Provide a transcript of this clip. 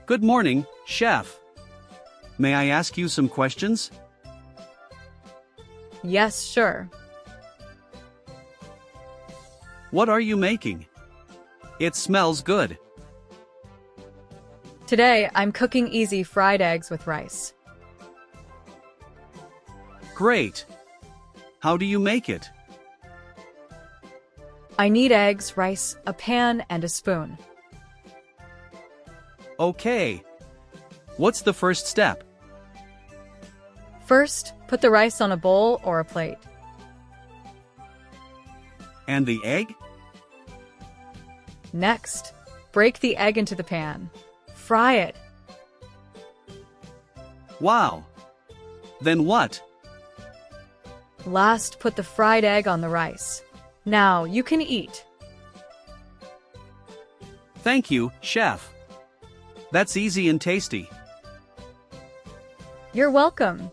Good morning, chef. May I ask you some questions? Yes, sure. What are you making? It smells good. Today, I'm cooking easy fried eggs with rice. Great. How do you make it? I need eggs, rice, a pan, and a spoon. Okay. What's the first step? First, put the rice on a bowl or a plate. And the egg? Next, break the egg into the pan. Fry it. Wow. Then what? Last, put the fried egg on the rice. Now you can eat. Thank you, chef. That's easy and tasty. You're welcome.